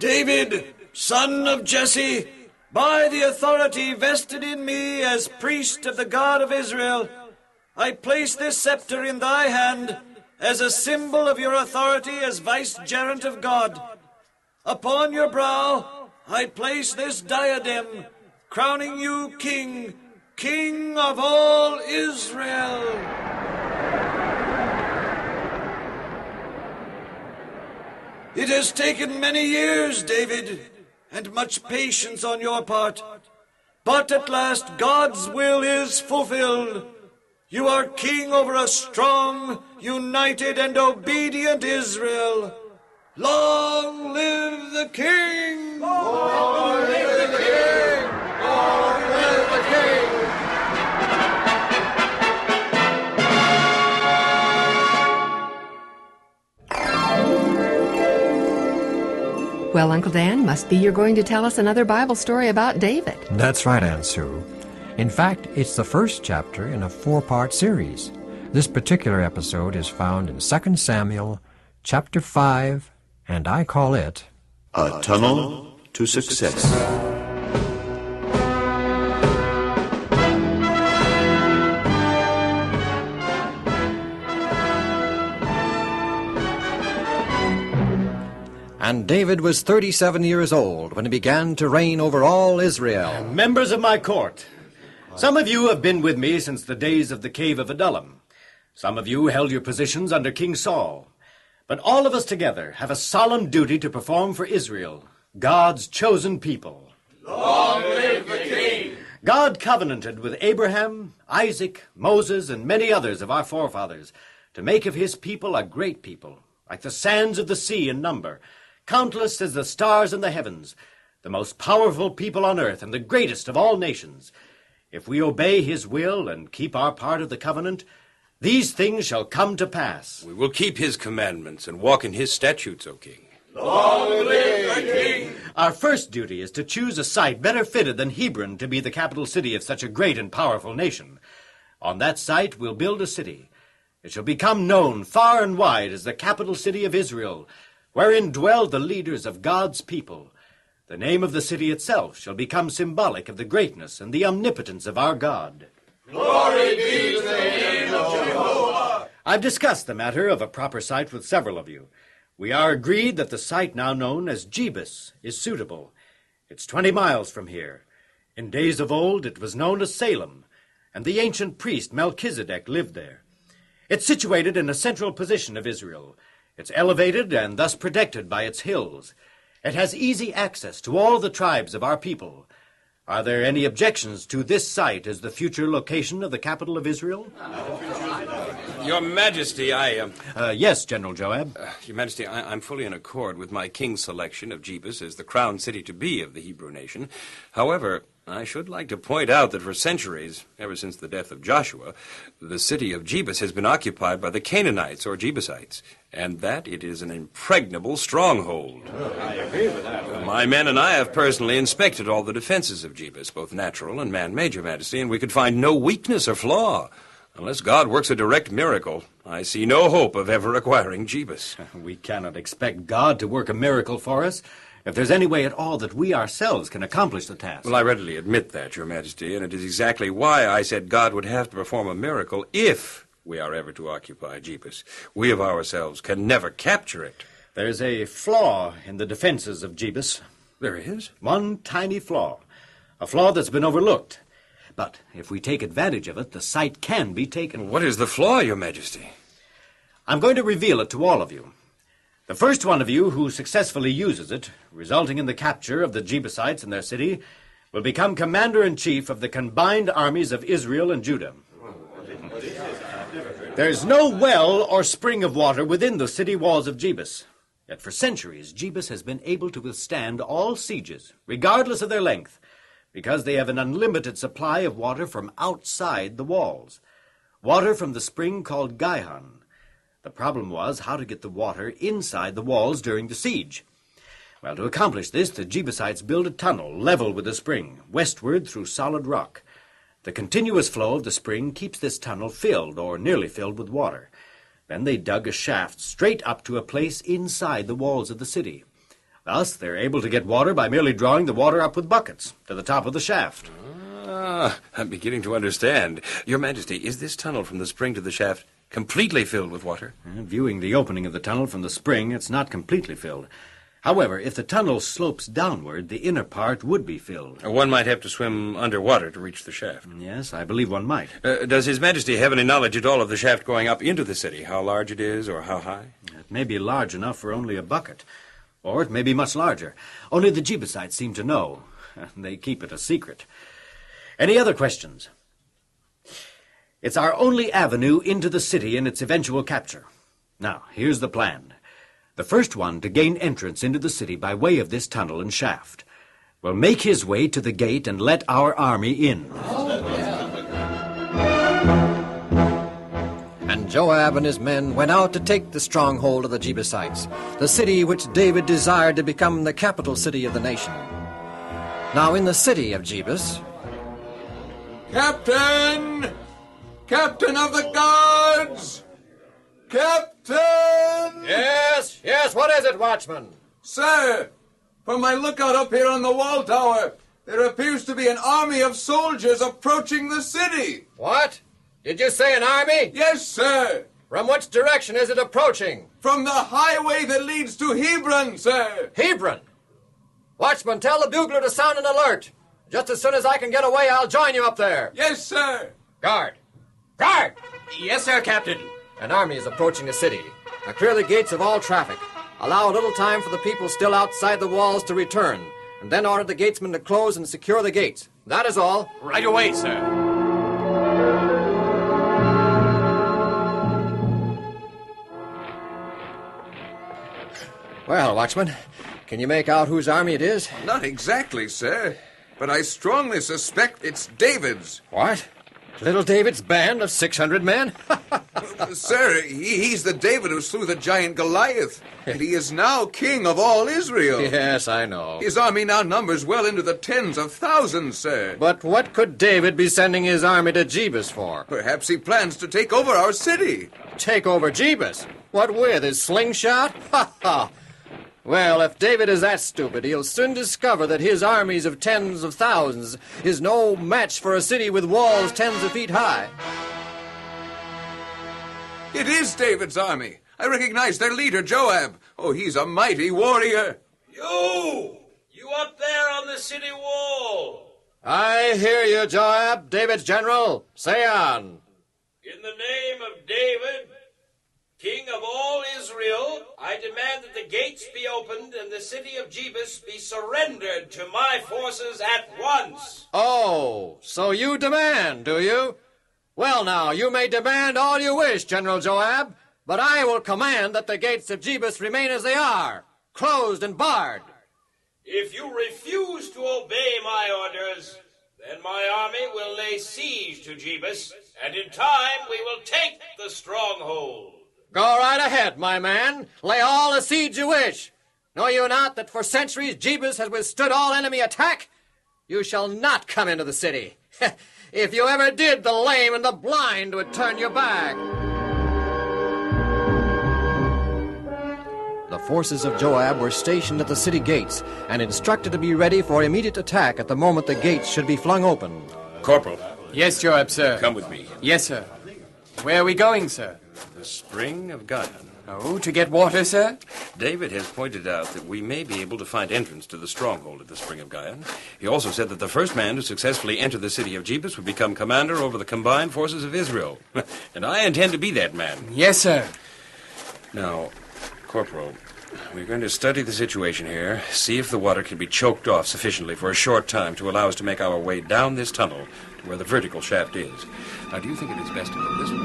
David, son of Jesse, by the authority vested in me as priest of the God of Israel, I place this scepter in thy hand as a symbol of your authority as vicegerent of God. Upon your brow I place this diadem, crowning you king, king of all Israel. It has taken many years, David, and much patience on your part. But at last God's will is fulfilled. You are king over a strong, united, and obedient Israel. Long live the king! Long live the king! Long live the king! Well, Uncle Dan, must be you're going to tell us another Bible story about David. That's right, Aunt Sue. In fact, it's the first chapter in a 4-part series. This particular episode is found in 2 Samuel, chapter 5, and I call it A Tunnel to Success. And David was 37 years old when he began to reign over all Israel. Members of my court, some of you have been with me since the days of the cave of Adullam. Some of you held your positions under King Saul. But all of us together have a solemn duty to perform for Israel, God's chosen people. Long live the king! God covenanted with Abraham, Isaac, Moses, and many others of our forefathers to make of his people a great people, like the sands of the sea in number, countless as the stars in the heavens, the most powerful people on earth and the greatest of all nations. If we obey his will and keep our part of the covenant, these things shall come to pass. We will keep his commandments and walk in his statutes, O king. Long live the king! Our first duty is to choose a site better fitted than Hebron to be the capital city of such a great and powerful nation. On that site we'll build a city. It shall become known far and wide as the capital city of Israel, wherein dwell the leaders of God's people. The name of the city itself shall become symbolic of the greatness and the omnipotence of our God. Glory be to the name of Jehovah! I've discussed the matter of a proper site with several of you. We are agreed that the site now known as Jebus is suitable. It's 20 miles from here. In days of old it was known as Salem, and the ancient priest Melchizedek lived there. It's situated in a central position of Israel. It's elevated and thus protected by its hills. It has easy access to all the tribes of our people. Are there any objections to this site as the future location of the capital of Israel? Your Majesty, Yes, General Joab. Your Majesty, I'm fully in accord with my king's selection of Jebus as the crown city to be of the Hebrew nation. However, I should like to point out that for centuries, ever since the death of Joshua, the city of Jebus has been occupied by the Canaanites or Jebusites, and that it is an impregnable stronghold. I agree with that. My men and I have personally inspected all the defenses of Jebus, both natural and man-made, Your Majesty, and we could find no weakness or flaw. Unless God works a direct miracle, I see no hope of ever acquiring Jebus. We cannot expect God to work a miracle for us if there's any way at all that we ourselves can accomplish the task. Well, I readily admit that, Your Majesty, and it is exactly why I said God would have to perform a miracle if we are ever to occupy Jebus. We of ourselves can never capture it. There's a flaw in the defenses of Jebus. There is? One tiny flaw. A flaw that's been overlooked. But if we take advantage of it, the site can be taken. What is the flaw, Your Majesty? I'm going to reveal it to all of you. The first one of you who successfully uses it, resulting in the capture of the Jebusites in their city, will become commander-in-chief of the combined armies of Israel and Judah. There's no well or spring of water within the city walls of Jebus. Yet for centuries, Jebus has been able to withstand all sieges, regardless of their length, because they have an unlimited supply of water from outside the walls. Water from the spring called Gihon. The problem was how to get the water inside the walls during the siege. Well, to accomplish this, the Jebusites built a tunnel level with the spring, westward through solid rock. The continuous flow of the spring keeps this tunnel filled, or nearly filled, with water. Then they dug a shaft straight up to a place inside the walls of the city. Thus, they're able to get water by merely drawing the water up with buckets to the top of the shaft. Ah, I'm beginning to understand. Your Majesty, is this tunnel from the spring to the shaft completely filled with water? Viewing the opening of the tunnel from the spring, it's not completely filled. However, if the tunnel slopes downward, the inner part would be filled. One might have to swim underwater to reach the shaft. Yes, I believe one might. Does His Majesty have any knowledge at all of the shaft going up into the city? How large it is or how high? It may be large enough for only a bucket, or it may be much larger. Only the Jebusites seem to know. They keep it a secret. Any other questions? It's our only avenue into the city and its eventual capture. Now, here's the plan. The first one to gain entrance into the city by way of this tunnel and shaft will make his way to the gate and let our army in. And Joab and his men went out to take the stronghold of the Jebusites, the city which David desired to become the capital city of the nation. Now in the city of Jebus... Captain! Captain of the guards! Captain! Yes, what is it, watchman? Sir, from my lookout up here on the wall tower, there appears to be an army of soldiers approaching the city. What? Did you say an army? Yes, sir. From which direction is it approaching? From the highway that leads to Hebron, sir. Hebron! Watchman, tell the bugler to sound an alert. Just as soon as I can get away, I'll join you up there. Yes, sir. Guard! Guard! Yes, sir, Captain. An army is approaching the city. Now clear the gates of all traffic. Allow a little time for the people still outside the walls to return, and then order the gatesmen to close and secure the gates. That is all. Right away, sir. Well, watchman, can you make out whose army it is? Not exactly, sir, but I strongly suspect it's David's. What? Little David's band of 600 men? Sir, he's the David who slew the giant Goliath, and he is now king of all Israel. Yes, I know. His army now numbers well into the tens of thousands, sir. But what could David be sending his army to Jebus for? Perhaps he plans to take over our city. Take over Jebus? What with, his slingshot? Ha ha! Well, if David is that stupid, he'll soon discover that his armies of tens of thousands is no match for a city with walls tens of feet high. It is David's army. I recognize their leader, Joab. Oh, he's a mighty warrior. You up there on the city wall. I hear you, Joab, David's general. Say on. In the name of David, King of all Israel, I demand that the gates be opened and the city of Jebus be surrendered to my forces at once. Oh, so you demand, do you? Well, now, you may demand all you wish, General Joab, but I will command that the gates of Jebus remain as they are, closed and barred. If you refuse to obey my orders, then my army will lay siege to Jebus, and in time we will take the stronghold. Go right ahead, my man. Lay all the siege you wish. Know you not that for centuries Jebus has withstood all enemy attack? You shall not come into the city. If you ever did, the lame and the blind would turn your back. The forces of Joab were stationed at the city gates and instructed to be ready for immediate attack at the moment the gates should be flung open. Corporal. Yes, Joab, sir. Come with me. Yes, sir. Where are we going, sir? The spring of Gion. Oh, to get water, sir? David has pointed out that we may be able to find entrance to the stronghold at the spring of Gion. He also said that the first man to successfully enter the city of Jebus would become commander over the combined forces of Israel. And I intend to be that man. Yes, sir. Now, Corporal, we're going to study the situation here, see if the water can be choked off sufficiently for a short time to allow us to make our way down this tunnel to where the vertical shaft is. Now, do you think it is best to go this way?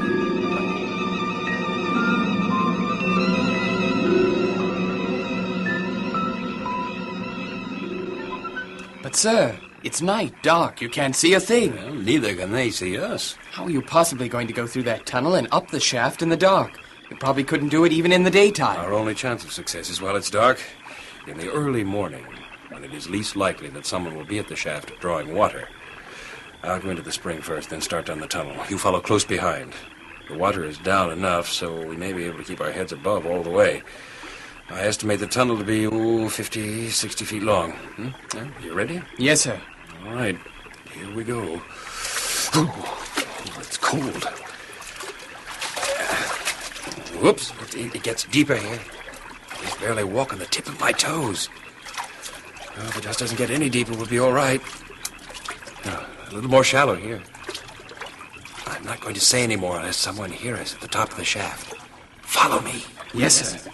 But, sir, it's night, dark. You can't see a thing. Well, neither can they see us. How are you possibly going to go through that tunnel and up the shaft in the dark? You probably couldn't do it even in the daytime. Our only chance of success is while it's dark, in the early morning, when it is least likely that someone will be at the shaft drawing water. I'll go into the spring first, then start down the tunnel. You follow close behind. The water is down enough, so we may be able to keep our heads above all the way. I estimate the tunnel to be, 50, 60 feet long. Yeah, you ready? Yes, sir. All right, here we go. It's cold. Whoops, it gets deeper here. I can barely walk on the tip of my toes. Well, if it just doesn't get any deeper, we'll be all right. A little more shallow here. I'm not going to say any more unless someone hears us at the top of the shaft. Follow me. Yes, sir.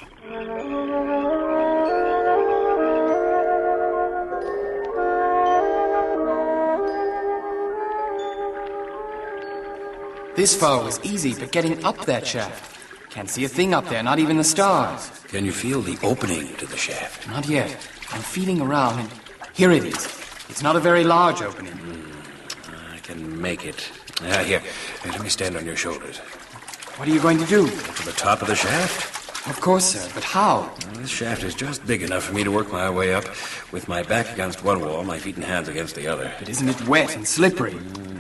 This far was easy, but getting up that shaft. Can't see a thing up there, not even the stars. Can you feel the opening to the shaft? Not yet. I'm feeling around, and here it is. It's not a very large opening. I can make it. Here, let me stand on your shoulders. What are you going to do? Go to the top of the shaft? Of course, sir, but how? Well, this shaft is just big enough for me to work my way up with my back against one wall, my feet and hands against the other. But isn't it wet and slippery?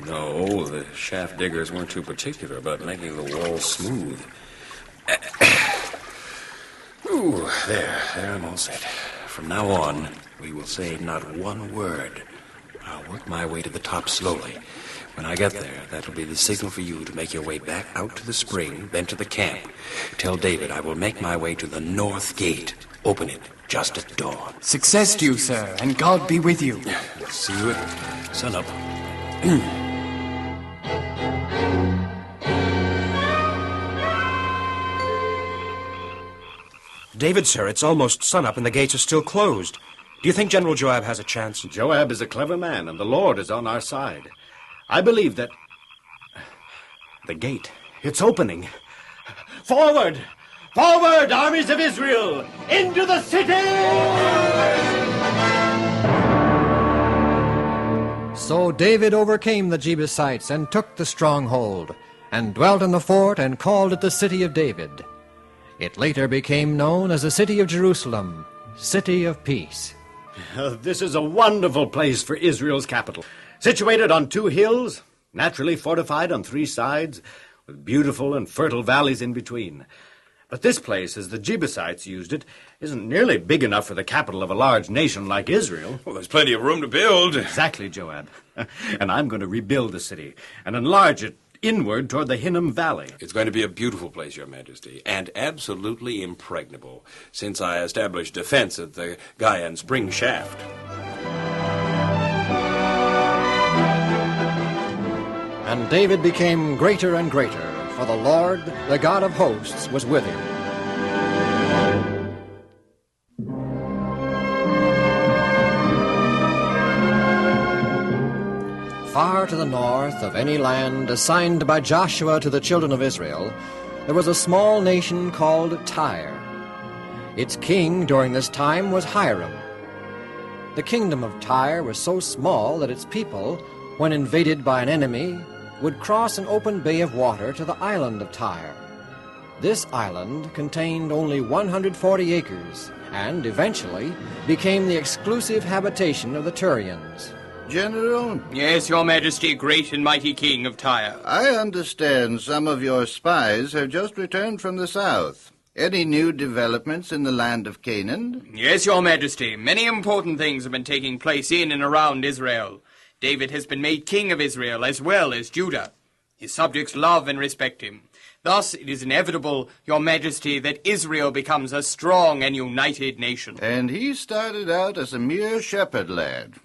No, the shaft diggers weren't too particular about making the wall smooth. Ooh, there, I'm all set. From now on, we will say not one word. I'll work my way to the top slowly. When I get there, that'll be the signal for you to make your way back out to the spring, then to the camp. Tell David I will make my way to the north gate. Open it just at dawn. Success to you, sir, and God be with you. See you at sunup. David, sir, it's almost sunup and the gates are still closed. Do you think General Joab has a chance? Joab is a clever man, and the Lord is on our side. I believe that... The gate, it's opening. Forward! Forward, armies of Israel! Into the city! So David overcame the Jebusites and took the stronghold, and dwelt in the fort and called it the City of David. It later became known as the City of Jerusalem, City of Peace. This is a wonderful place for Israel's capital. Situated on 2 hills, naturally fortified on 3 sides, with beautiful and fertile valleys in between. But this place, as the Jebusites used it, isn't nearly big enough for the capital of a large nation like Israel. Well, there's plenty of room to build. Exactly, Joab. And I'm going to rebuild the city and enlarge it inward toward the Hinnom Valley. It's going to be a beautiful place, Your Majesty, and absolutely impregnable, since I established defense at the Gaian Spring Shaft. And David became greater and greater, for the Lord, the God of hosts, was with him. Far to the north of any land assigned by Joshua to the children of Israel, there was a small nation called Tyre. Its king during this time was Hiram. The kingdom of Tyre was so small that its people, when invaded by an enemy, would cross an open bay of water to the island of Tyre. This island contained only 140 acres and eventually became the exclusive habitation of the Tyrians. General? Yes, Your Majesty, great and mighty King of Tyre. I understand some of your spies have just returned from the south. Any new developments in the land of Canaan? Yes, Your Majesty. Many important things have been taking place in and around Israel. David has been made king of Israel as well as Judah. His subjects love and respect him. Thus, it is inevitable, Your Majesty, that Israel becomes a strong and united nation. And he started out as a mere shepherd lad.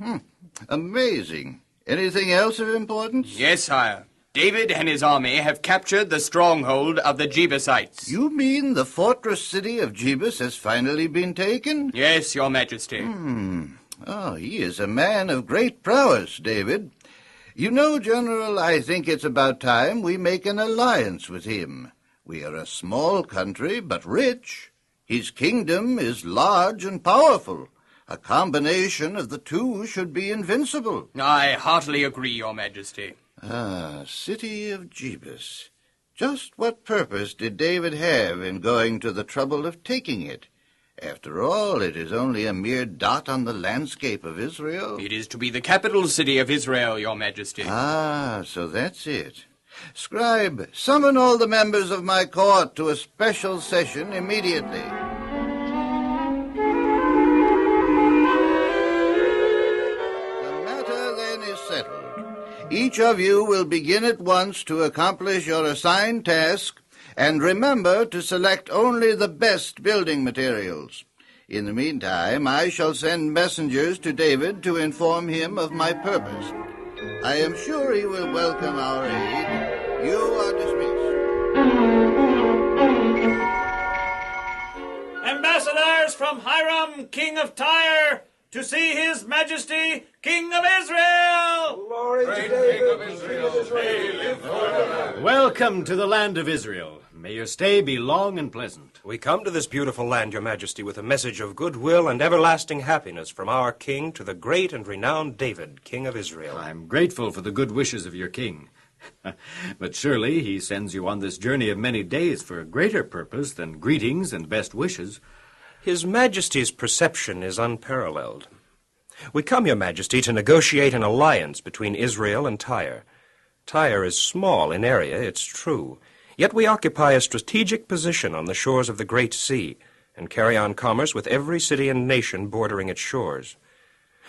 Amazing. Anything else of importance? Yes, sire. David and his army have captured the stronghold of the Jebusites. You mean the fortress city of Jebus has finally been taken? Yes, Your Majesty. Oh, he is a man of great prowess, David. You know, General, I think it's about time we make an alliance with him. We are a small country, but rich. His kingdom is large and powerful. A combination of the two should be invincible. I heartily agree, Your Majesty. City of Jebus. Just what purpose did David have in going to the trouble of taking it? After all, it is only a mere dot on the landscape of Israel. It is to be the capital city of Israel, Your Majesty. So that's it. Scribe, summon all the members of my court to a special session immediately. Each of you will begin at once to accomplish your assigned task, and remember to select only the best building materials. In the meantime, I shall send messengers to David to inform him of my purpose. I am sure he will welcome our aid. You are dismissed. Ambassadors from Hiram, king of Tyre, to see his majesty, king of Israel! Glory to David, king of Israel. Welcome to the land of Israel. May your stay be long and pleasant. We come to this beautiful land, your majesty, with a message of goodwill and everlasting happiness from our king to the great and renowned David, king of Israel. I'm grateful for the good wishes of your king. But surely he sends you on this journey of many days for a greater purpose than greetings and best wishes. His Majesty's perception is unparalleled. We come, your Majesty, to negotiate an alliance between Israel and Tyre. Tyre is small in area, it's true, yet we occupy a strategic position on the shores of the Great Sea and carry on commerce with every city and nation bordering its shores.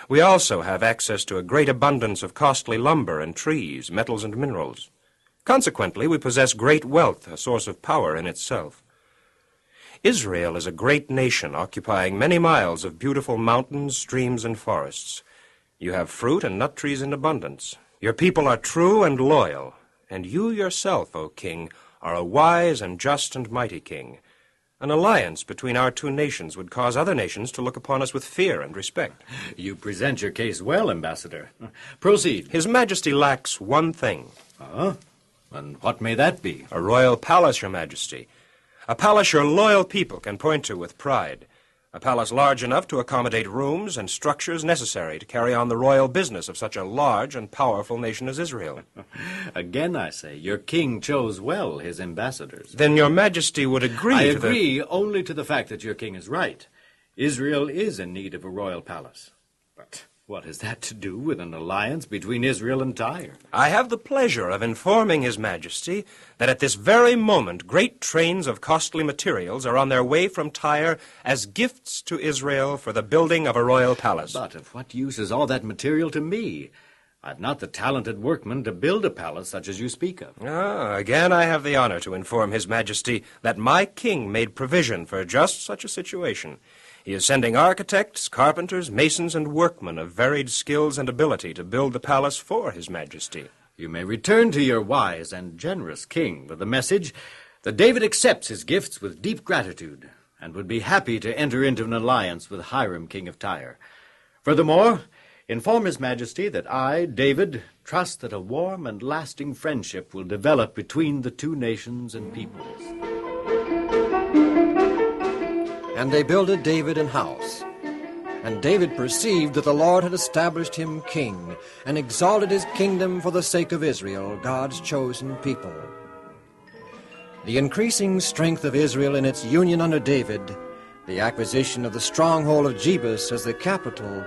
We also have access to a great abundance of costly lumber and trees, metals and minerals. Consequently, we possess great wealth, a source of power in itself. Israel is a great nation occupying many miles of beautiful mountains, streams, and forests. You have fruit and nut trees in abundance. Your people are true and loyal, and you yourself, O king, are a wise and just and mighty king. An alliance between our two nations would cause other nations to look upon us with fear and respect. You present your case well, Ambassador. Proceed. His Majesty lacks one thing. And what may that be? A royal palace, your Majesty. A palace your loyal people can point to with pride. A palace large enough to accommodate rooms and structures necessary to carry on the royal business of such a large and powerful nation as Israel. Again, I say, your king chose well his ambassadors. Then your Majesty would agree I agree only to the fact that your king is right. Israel is in need of a royal palace. But what has that to do with an alliance between Israel and Tyre? I have the pleasure of informing His Majesty that at this very moment great trains of costly materials are on their way from Tyre as gifts to Israel for the building of a royal palace. But of what use is all that material to me? I've not the talented workmen to build a palace such as you speak of. Again I have the honor to inform His Majesty that my king made provision for just such a situation. He is sending architects, carpenters, masons, and workmen of varied skills and ability to build the palace for His Majesty. You may return to your wise and generous king with the message that David accepts his gifts with deep gratitude and would be happy to enter into an alliance with Hiram, king of Tyre. Furthermore, inform His Majesty that I, David, trust that a warm and lasting friendship will develop between the two nations and peoples. And they builded David an house. And David perceived that the Lord had established him king, and exalted his kingdom for the sake of Israel, God's chosen people. The increasing strength of Israel in its union under David, the acquisition of the stronghold of Jebus as the capital,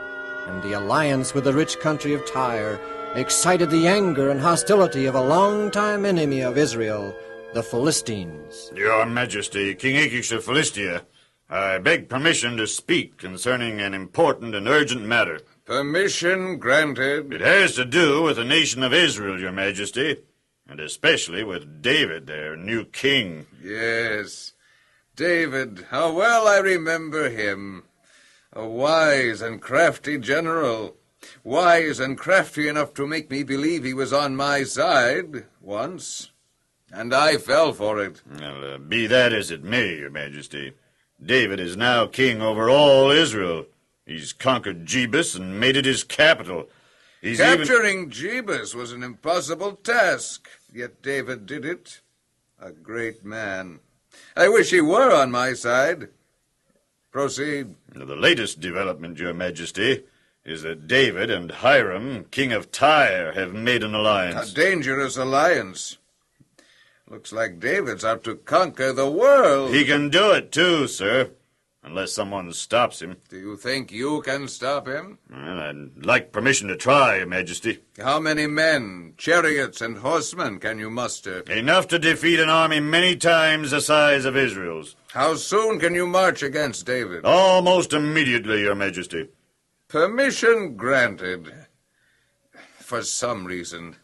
and the alliance with the rich country of Tyre excited the anger and hostility of a long-time enemy of Israel, the Philistines. Your Majesty, King Achish of Philistia, I beg permission to speak concerning an important and urgent matter. Permission granted. It has to do with the nation of Israel, Your Majesty, and especially with David, their new king. Yes, David, how well I remember him. A wise and crafty general. Wise and crafty enough to make me believe he was on my side once. And I fell for it. Well, be that as it may, Your Majesty, David is now king over all Israel. He's conquered Jebus and made it his capital. Capturing Jebus was an impossible task, yet David did it. A great man. I wish he were on my side. Proceed. The latest development, Your Majesty, is that David and Hiram, king of Tyre, have made an alliance. A dangerous alliance. Looks like David's out to conquer the world. He can do it, too, sir, unless someone stops him. Do you think you can stop him? Well, I'd like permission to try, Your Majesty. How many men, chariots, and horsemen can you muster? Enough to defeat an army many times the size of Israel's. How soon can you march against David? Almost immediately, Your Majesty. Permission granted. for some reason,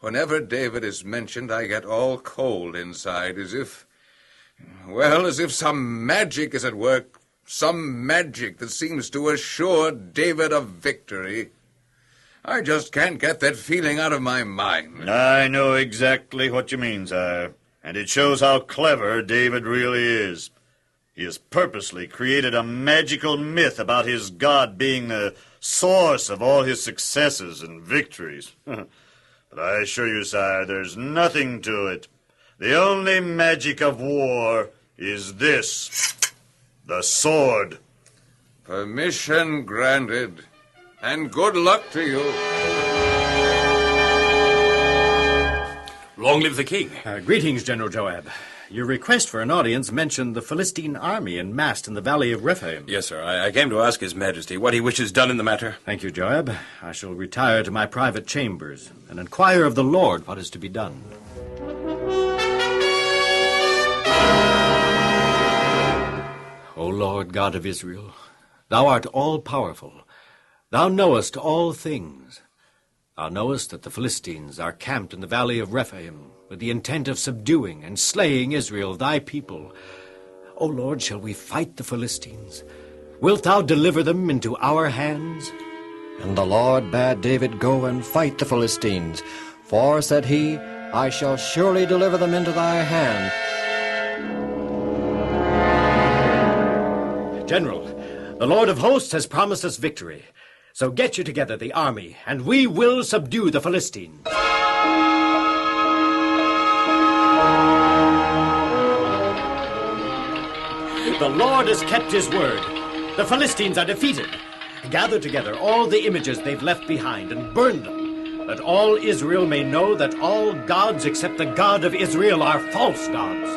whenever David is mentioned, I get all cold inside, as if some magic is at work, some magic that seems to assure David of victory. I just can't get that feeling out of my mind. I know exactly what you mean, sire, and it shows how clever David really is. He has purposely created a magical myth about his God being the source of all his successes and victories. But I assure you, sire, there's nothing to it. The only magic of war is this, the sword. Permission granted, and good luck to you. Long live the king. Greetings, General Joab. Your request for an audience mentioned the Philistine army enmassed in the valley of Rephaim. Yes, sir. I came to ask His Majesty what he wishes done in the matter. Thank you, Joab. I shall retire to my private chambers and inquire of the Lord what is to be done. O Lord God of Israel, thou art all-powerful. Thou knowest all things. Thou knowest that the Philistines are camped in the valley of Rephaim, with the intent of subduing and slaying Israel, thy people. O Lord, shall we fight the Philistines? Wilt thou deliver them into our hands? And the Lord bade David go and fight the Philistines. For, said he, I shall surely deliver them into thy hand. General, the Lord of hosts has promised us victory. So get you together, the army, and we will subdue the Philistines. The Lord has kept his word. The Philistines are defeated. Gather together all the images they've left behind and burn them, that all Israel may know that all gods except the God of Israel are false gods.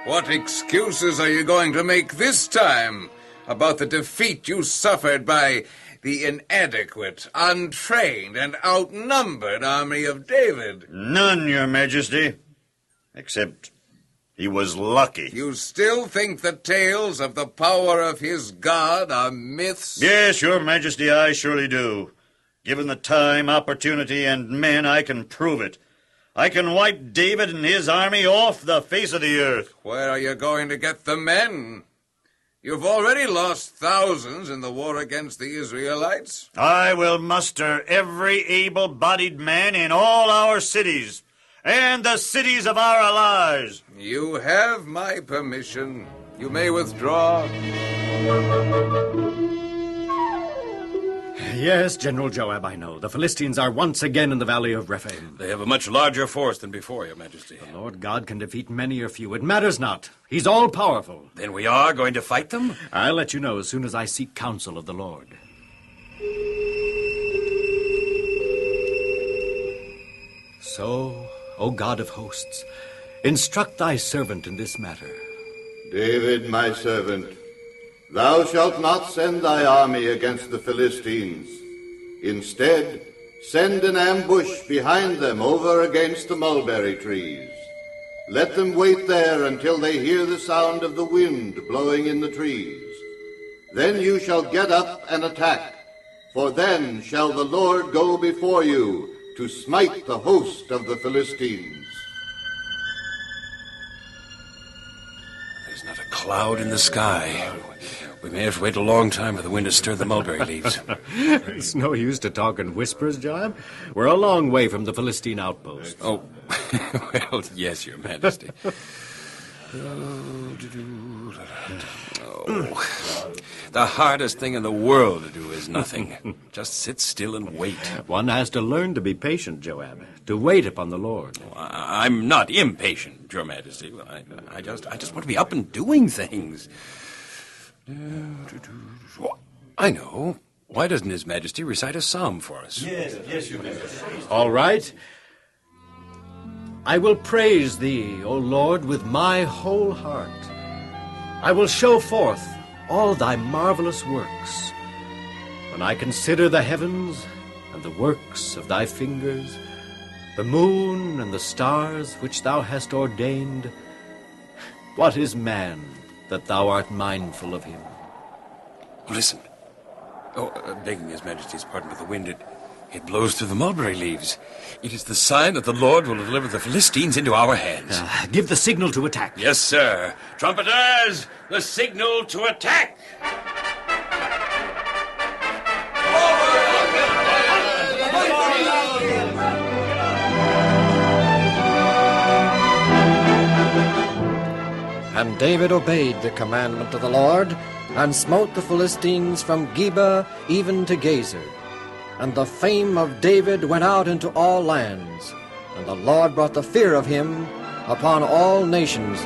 What excuses are you going to make this time about the defeat you suffered by the inadequate, untrained, and outnumbered army of David? None, Your Majesty. Except he was lucky. You still think the tales of the power of his God are myths? Yes, Your Majesty, I surely do. Given the time, opportunity, and men, I can prove it. I can wipe David and his army off the face of the earth. Where are you going to get the men? You've already lost thousands in the war against the Israelites. I will muster every able-bodied man in all our cities, and the cities of our allies. You have my permission. You may withdraw. Yes, General Joab, I know. The Philistines are once again in the valley of Rephaim. They have a much larger force than before, Your Majesty. The Lord God can defeat many or few. It matters not. He's all-powerful. Then we are going to fight them? I'll let you know as soon as I seek counsel of the Lord. So, O God of hosts, instruct thy servant in this matter. David, my servant, thou shalt not send thy army against the Philistines. Instead, send an ambush behind them over against the mulberry trees. Let them wait there until they hear the sound of the wind blowing in the trees. Then you shall get up and attack, for then shall the Lord go before you to smite the host of the Philistines. There's not a cloud in the sky. We may have to wait a long time for the wind to stir the mulberry leaves. It's no use to talk in whispers, Joab. We're a long way from the Philistine outposts. Oh, well, yes, Your Majesty. The hardest thing in the world to do is nothing. Just sit still and wait. One has to learn to be patient, Joab, to wait upon the Lord. I'm not impatient, Your Majesty. I just want to be up and doing things. I know. Why doesn't His Majesty recite a psalm for us? Yes, Your Majesty. All right. I will praise thee, O Lord, with my whole heart. I will show forth all thy marvelous works. When I consider the heavens and the works of thy fingers, the moon and the stars which thou hast ordained, what is man that thou art mindful of him? Listen. Oh, begging His Majesty's pardon for the wind, it blows through the mulberry leaves. It is the sign that the Lord will deliver the Philistines into our hands. Give the signal to attack. Yes, sir. Trumpeters, the signal to attack! And David obeyed the commandment of the Lord, and smote the Philistines from Geba even to Gezer. And the fame of David went out into all lands, and the Lord brought the fear of him upon all nations